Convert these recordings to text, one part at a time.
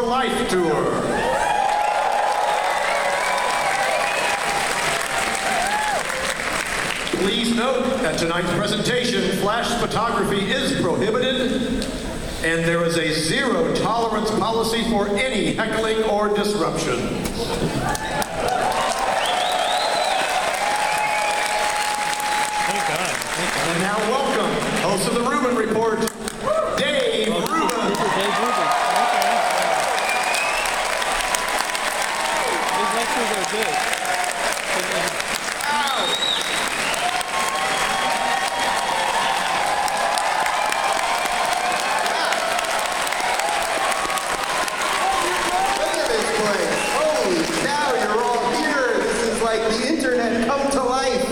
Life Tour. Please note, at tonight's presentation, flash photography is prohibited, and there is a zero-tolerance policy for any heckling or disruption. And now welcome, host of the Rubin Report, Dave Rubin. Dave Rubin. These lectures are good. Look at this place. Holy cow, you're all here. This is like the internet come to life.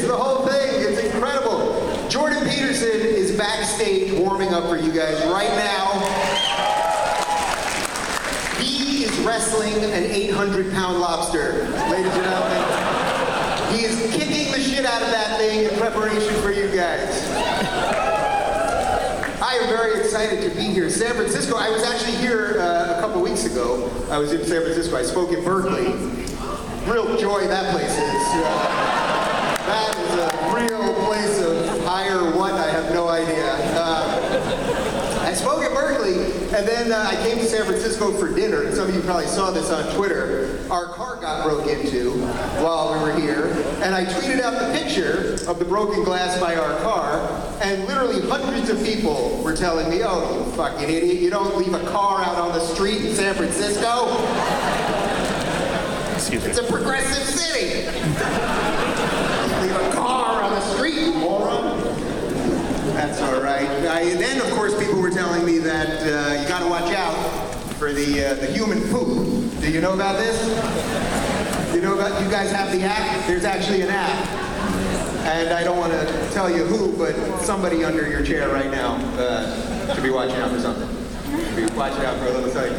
The whole thing, it's incredible. Jordan Peterson is backstage warming up for you guys right now. He is wrestling an 800-pound lobster, ladies and gentlemen. He is kicking the shit out of that thing in preparation for you guys. I am very excited to be here. San Francisco, I was actually here a couple weeks ago. I was in San Francisco, I spoke in Berkeley. Real joy that place is. That is a real place of higher what, I have no idea. I spoke at Berkeley, and then I came to San Francisco for dinner, and some of you probably saw this on Twitter. Our car got broke into while we were here, and I tweeted out the picture of the broken glass by our car, and literally hundreds of people were telling me, oh, you fucking idiot, you don't leave a car out on the street in San Francisco? Excuse me. It's a progressive city. Leave a car on the street, you moron. That's all right. Then, of course, people were telling me that you got to watch out for the human poop. Do you know about this? You know about? You guys have the app? There's actually an app, and I don't want to tell you who, but somebody under your chair right now should be watching out for something. Watch it out for a little second.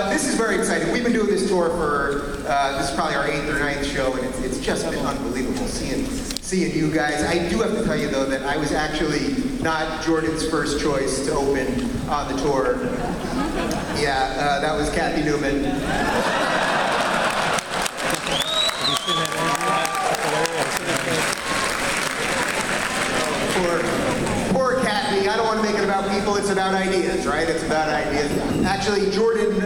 This is very exciting. We've been doing this tour for, this is probably our 8th or 9th show, and it's just been unbelievable seeing you guys. I do have to tell you, though, that I was actually not Jordan's first choice to open on the tour. Yeah, that was Kathy Newman. Poor Kathy. I don't want to make it about people, it's about ideas, right? It's about ideas. Actually, Jordan, he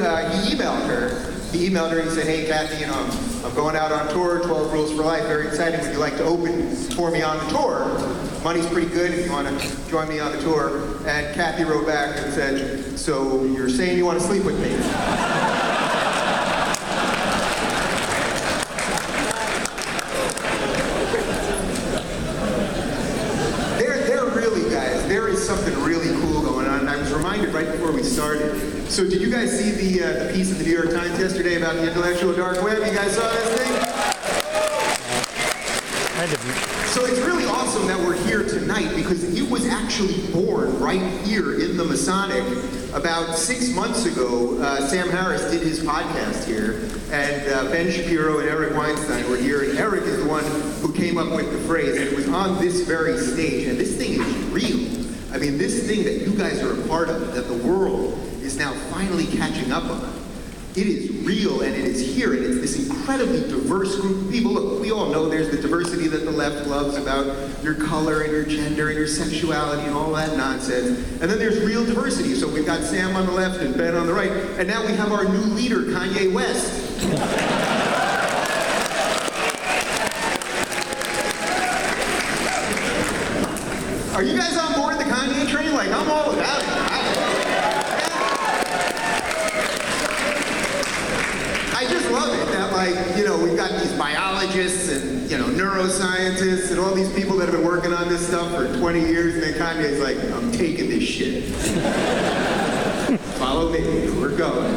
emailed her. He emailed her and he said, hey, Kathy, you know, I'm going out on tour, 12 Rules for Life, very exciting. Would you like to open for me on the tour? Money's pretty good if you want to join me on the tour. And Kathy wrote back and said, so you're saying you want to sleep with me? There is something really cool going on. I was reminded right before we started. So did you guys see the piece in the New York Times yesterday about the intellectual dark web? You guys saw this thing? I didn't. So it's really awesome that we're here tonight because it was actually born right here in the Masonic. About 6 months ago, Sam Harris did his podcast here, and Ben Shapiro and Eric Weinstein were here, and Eric is the one who came up with the phrase, and it was on this very stage, and this thing is real. I mean, this thing that you guys are a part of, that the world is now finally catching up on, it is real and it is here, and it's this incredibly diverse group of people. Look, we all know there's the diversity that the left loves about your color and your gender and your sexuality and all that nonsense. And then there's real diversity. So we've got Sam on the left and Ben on the right. And now we have our new leader, Kanye West. Are you guys on board the Kanye train? Like, I'm all about it. I just love it that, like, you know, we've got these biologists and, you know, neuroscientists and all these people that have been working on this stuff for 20 years, and then Kanye's like, I'm taking this shit. Follow me, we're going.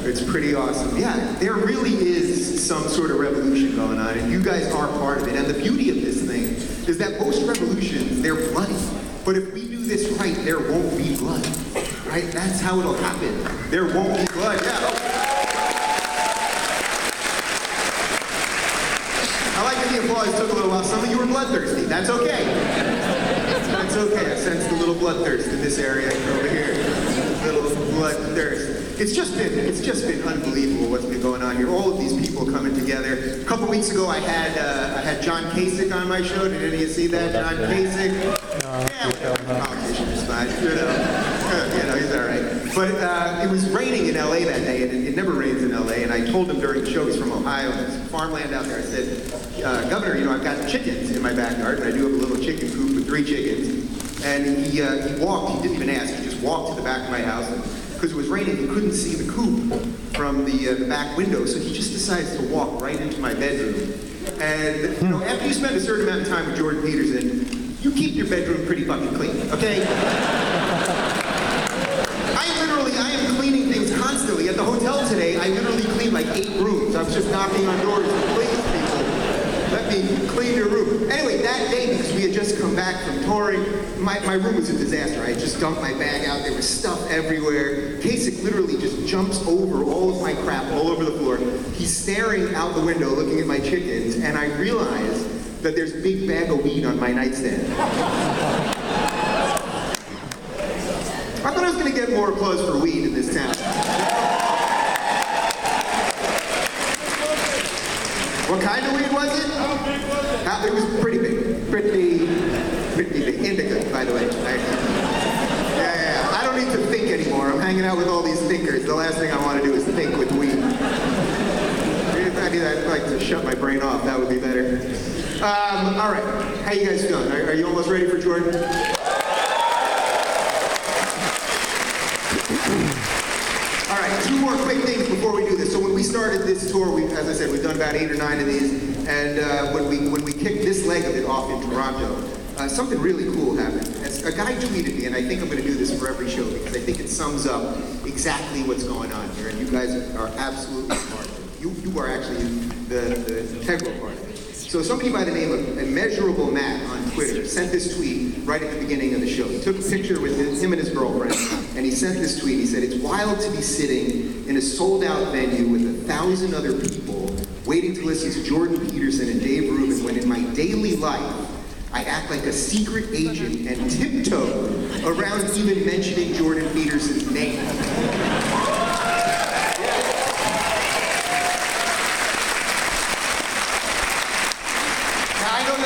It's pretty awesome. Yeah, there really is some sort of revolution going on, and you guys are part of it. And the beauty of this thing is that most revolutions, they're bloody. But if we do this right, there won't be blood. Right? That's how it'll happen. There won't be blood. Yeah. I like that the applause took a little while. Some of you were bloodthirsty. That's okay. That's okay. I sensed a little bloodthirst in this area over here. Little bloodthirst. It's just been unbelievable what's been going on here. All of these people coming together. A couple weeks ago, I had John Kasich on my show. Did any of you see that? John Kasich? Yeah, well, politician is fine. He's all right. But it was raining in LA that day, and it never rains in LA. And I told him during the show, he's from Ohio, there's farmland out there. I said, Governor, I've got chickens in my backyard, and I do have a little chicken coop with 3 chickens. And he walked. He didn't even ask. He just walked to the back of my house. Because it was raining, he couldn't see the coop from the back window, so he just decides to walk right into my bedroom. And after you spend a certain amount of time with Jordan Peterson, you keep your bedroom pretty fucking clean, okay? I am cleaning things constantly. At the hotel today, I literally cleaned like 8 rooms. I was just knocking on doors to please people. Let me clean your room. Anyway, that day, because we had just come back from touring, my room was a disaster. I had just dumped my bag out. There was stuff everywhere. Kasich literally just jumps over all of my crap all over the floor. He's staring out the window looking at my chickens, and I realize that there's a big bag of weed on my nightstand. I thought I was going to get more applause for weed in this town. What kind of weed was it? How big was it? It was pretty big. Pretty big. Indica, by the way. Yeah. I don't need to think anymore. I'm hanging out with all these thinkers. The last thing I want to do is think with weed. I'd like to shut my brain off. That would be better. All right. How you guys doing? Are you almost ready for Jordan? All right, 2 more quick things before we do this. So when we started this tour, as I said, we've done about 8 or 9 of these, and when we kicked this leg of it off in Toronto, something really cool happened. As a guy tweeted me, and I think I'm going to do this for every show because I think it sums up exactly what's going on here, and you guys are absolutely part of it. You are actually the integral part of it. So somebody by the name of Immeasurable Matt on Twitter sent this tweet right at the beginning of the show. He took a picture with him and his girlfriend, and he sent this tweet. He said, "It's wild to be sitting in a sold-out venue with 1,000 other people waiting to listen to Jordan Peterson and Dave Rubin when in my daily life, I act like a secret agent and tiptoe around even mentioning Jordan Peterson's name."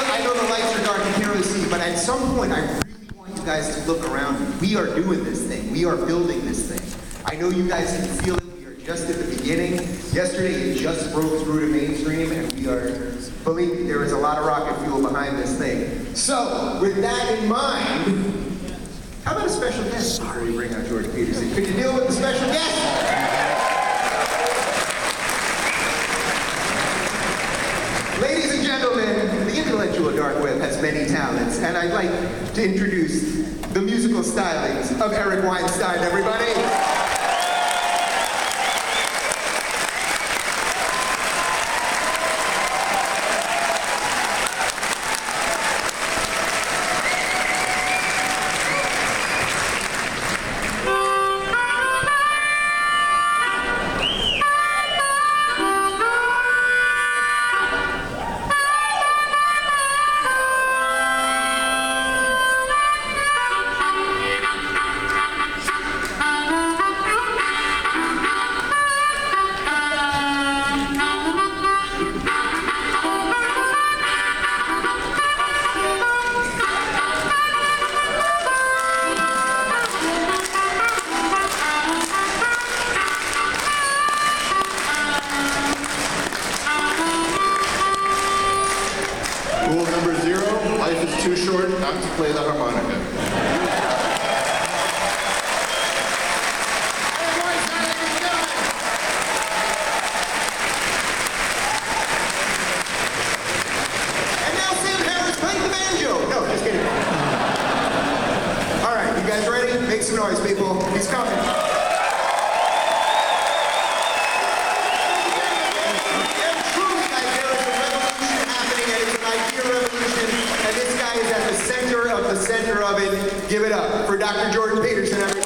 I know the lights are dark and can't really see, but at some point I really want you guys to look around. We are doing this thing. We are building this thing. I know you guys can feel it. We are just at the beginning. Yesterday it just broke through to mainstream, and we are, believe me, there is a lot of rocket fuel behind this thing. So, with that in mind, how about a special guest before we bring out Jordan Peterson? Could you deal with a special guest? Ladies and gentlemen, the intellectual dark web has many talents, and I'd like to introduce the musical stylings of Eric Weinstein, everybody. Play the harmonica. And now Sam Harris playing the banjo. No, just kidding. All right, you guys ready? Make some noise, people. He's coming. Center of it. Give it up for Dr. Jordan Peterson, everybody.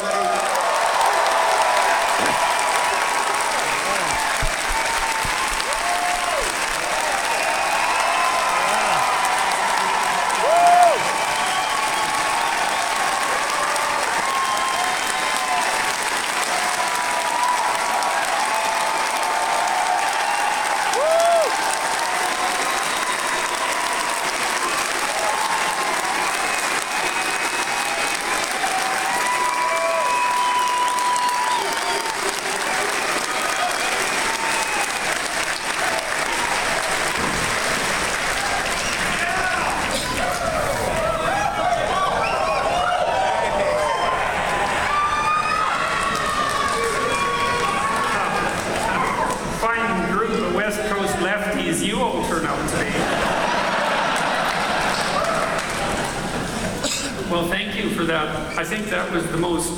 for that. I think that was the most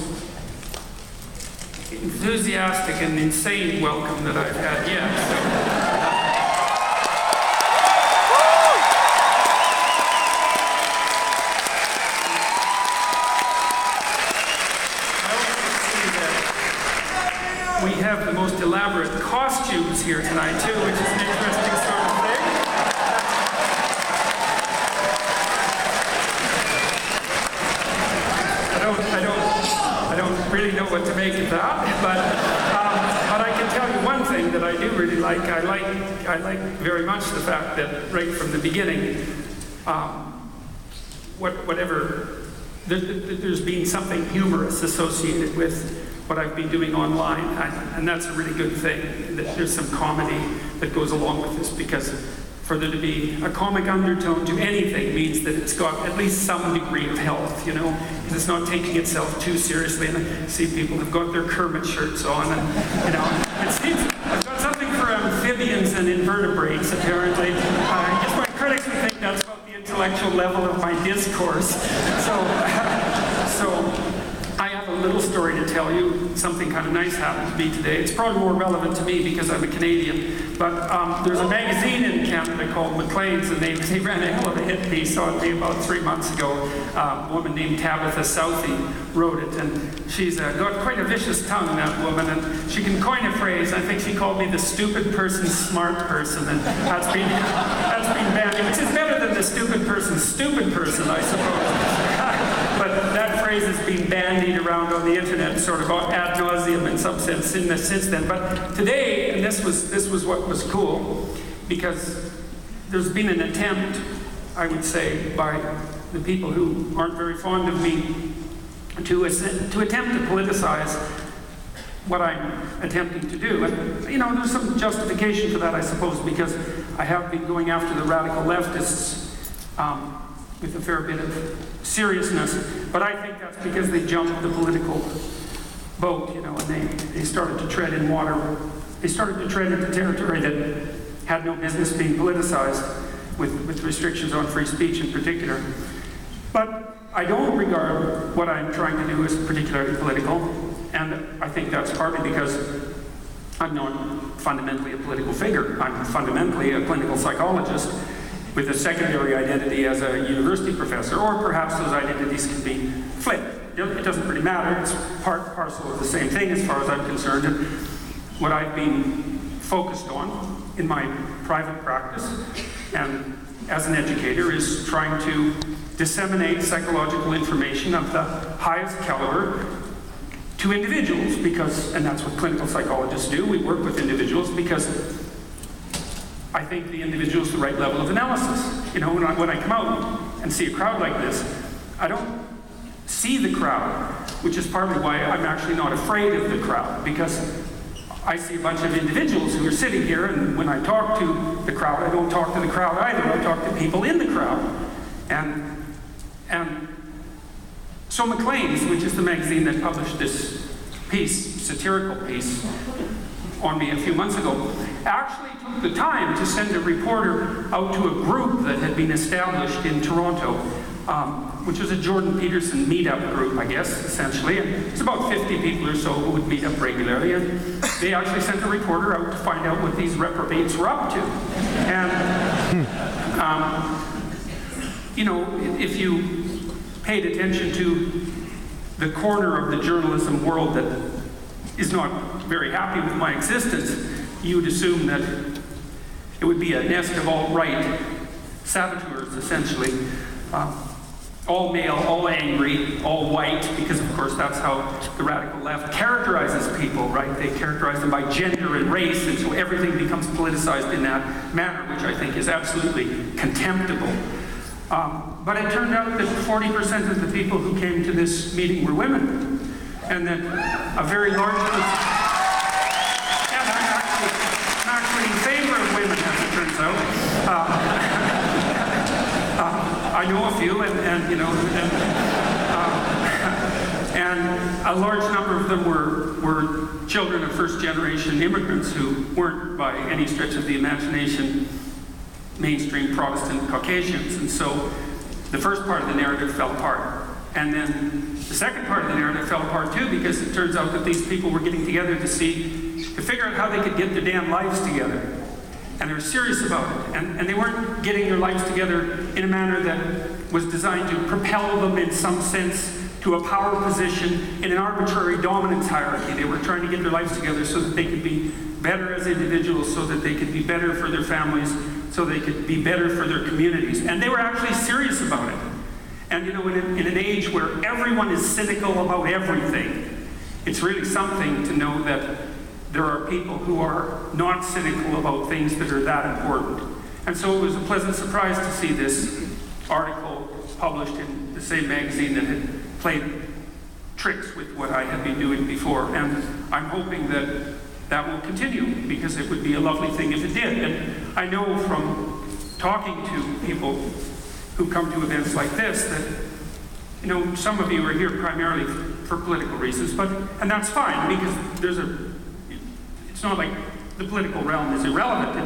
enthusiastic and insane welcome that I've had yet. So, we have the most elaborate costumes here tonight too, which is an interesting sort of thing. I don't really know what to make of that, but I can tell you one thing that I do really like. I like very much the fact that right from the beginning, there's been something humorous associated with what I've been doing online, and that's a really good thing, that there's some comedy that goes along with this, because for there to be a comic undertone to anything means that it's got at least some degree of health, you know, because it's not taking itself too seriously. And I see people have got their Kermit shirts on, and, you know, it seems I've got something for amphibians and invertebrates, apparently. I guess my critics would think that's about the intellectual level of my discourse. So I have a little story to tell you. Something kind of nice happened to me today. It's probably more relevant to me because I'm a Canadian. But there's a magazine in Canada called Maclean's, and they ran a hell of a hit piece on me about 3 months ago. A woman named Tabitha Southey wrote it, and she's got quite a vicious tongue, that woman, and she can coin a phrase. I think she called me the stupid person, smart person, and that's been banned, which is better than the stupid person, I suppose. But that phrase has been bandied around on the internet sort of ad nauseum in some sense since then. But today, and this was what was cool, because there's been an attempt, I would say, by the people who aren't very fond of me to attempt to politicize what I'm attempting to do. And, you know, there's some justification for that, I suppose, because I have been going after the radical leftists with a fair bit of seriousness, but I think that's because they jumped the political boat, you know, and they started to tread in water. They started to tread into territory that had no business being politicized, with restrictions on free speech in particular. But I don't regard what I'm trying to do as particularly political, and I think that's partly because I'm not fundamentally a political figure. I'm fundamentally a clinical psychologist with a secondary identity as a university professor, or perhaps those identities can be flipped. It doesn't really matter. It's part and parcel of the same thing as far as I'm concerned. And what I've been focused on in my private practice and as an educator is trying to disseminate psychological information of the highest caliber to individuals, and that's what clinical psychologists do. We work with individuals because I think the individual is the right level of analysis. You know, when I come out and see a crowd like this, I don't see the crowd, which is partly why I'm actually not afraid of the crowd, because I see a bunch of individuals who are sitting here, and when I talk to the crowd, I don't talk to the crowd either. I talk to people in the crowd. And so Maclean's, which is the magazine that published this piece, satirical piece, on me a few months ago, actually took the time to send a reporter out to a group that had been established in Toronto, which was a Jordan Peterson meetup group, I guess, essentially. And it's about 50 people or so who would meet up regularly, and they actually sent a reporter out to find out what these reprobates were up to. And, you know, if you paid attention to the corner of the journalism world that is not very happy with my existence, you would assume that it would be a nest of alt-right saboteurs, essentially. All male, all angry, all white, because of course that's how the radical left characterizes people, right? They characterize them by gender and race, and so everything becomes politicized in that manner, which I think is absolutely contemptible. But it turned out that 40% of the people who came to this meeting were women, and that a very large group. I'm actually in favor of women, as it turns out. I know a few, and you know, and a large number of them were children of first-generation immigrants who weren't, by any stretch of the imagination, mainstream Protestant Caucasians. And so the first part of the narrative fell apart. And then the second part of the narrative fell apart too, because it turns out that these people were getting together to figure out how they could get their damn lives together. And they were serious about it. And they weren't getting their lives together in a manner that was designed to propel them in some sense to a power position in an arbitrary dominance hierarchy. They were trying to get their lives together so that they could be better as individuals, so that they could be better for their families, so they could be better for their communities. And they were actually serious about it. And you know, in an age where everyone is cynical about everything, it's really something to know that there are people who are not cynical about things that are that important. And so it was a pleasant surprise to see this article published in the same magazine that had played tricks with what I had been doing before. And I'm hoping that that will continue, because it would be a lovely thing if it did. And I know from talking to people who come to events like this that, you know, some of you are here primarily for political reasons, and that's fine, because it's not like the political realm is irrelevant.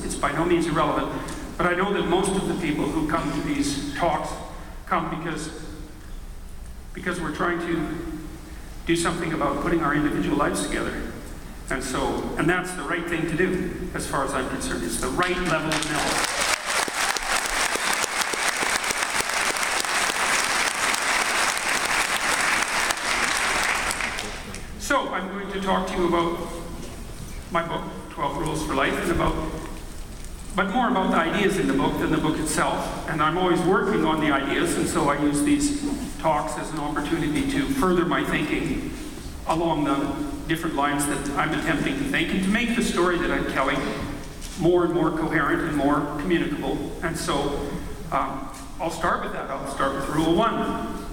It's by no means irrelevant. But I know that most of the people who come to these talks come because we're trying to do something about putting our individual lives together. And that's the right thing to do, as far as I'm concerned. It's the right level of knowledge. So I'm going to talk to you about my book, 12 Rules for Life, but more about the ideas in the book than the book itself. And I'm always working on the ideas, and so I use these talks as an opportunity to further my thinking along the different lines that I'm attempting to think, and to make the story that I'm telling more and more coherent and more communicable. And so I'll start with that. I'll start with Rule 1.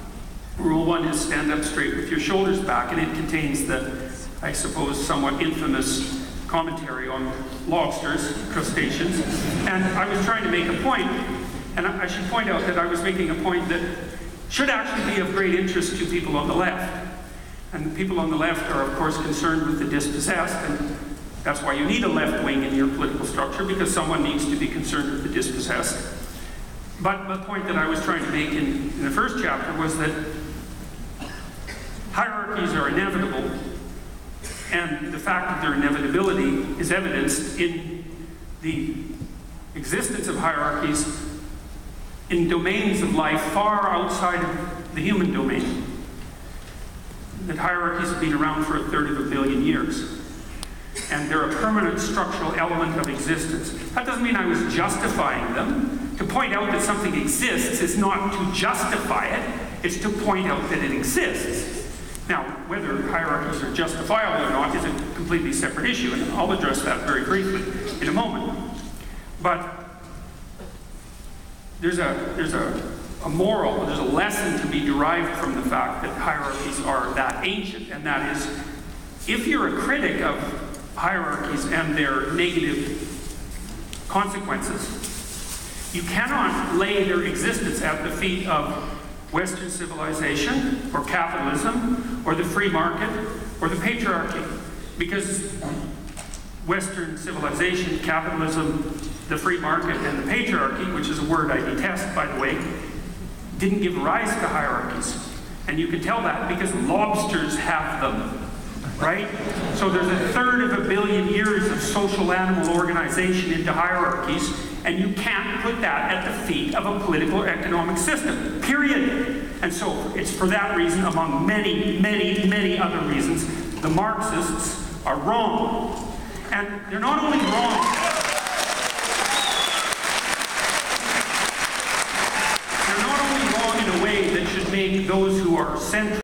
Rule 1 is stand up straight with your shoulders back, and it contains the, I suppose, somewhat infamous commentary on lobsters, crustaceans. And I was trying to make a point, and I should point out that I was making a point that should actually be of great interest to people on the left. And people on the left are, of course, concerned with the dispossessed, and that's why you need a left wing in your political structure, because someone needs to be concerned with the dispossessed. But the point that I was trying to make in the first chapter was that hierarchies are inevitable, and the fact of their inevitability is evidenced in the existence of hierarchies in domains of life far outside of the human domain. That hierarchies have been around for 1/3 of a billion years. And they're a permanent structural element of existence. That doesn't mean I was justifying them. To point out that something exists is not to justify it, it's to point out that it exists. Now, whether hierarchies are justifiable or not is a completely separate issue, and I'll address that very briefly in a moment. But there's a moral, there's a lesson to be derived from the fact that hierarchies are that ancient, and that is, if you're a critic of hierarchies and their negative consequences, you cannot lay their existence at the feet of Western civilization, or capitalism, or the free market, or the patriarchy. Because Western civilization, capitalism, the free market, and the patriarchy, which is a word I detest, by the way, didn't give rise to hierarchies. And you can tell that because lobsters have them, right? So there's 1/3 of a billion years of social animal organization into hierarchies, and you can't put that at the feet of a political or economic system, period. And so it's for that reason, among many, many, many other reasons, the Marxists are wrong. And they're not only wrong, they're not only wrong in a way that should make those who are centrist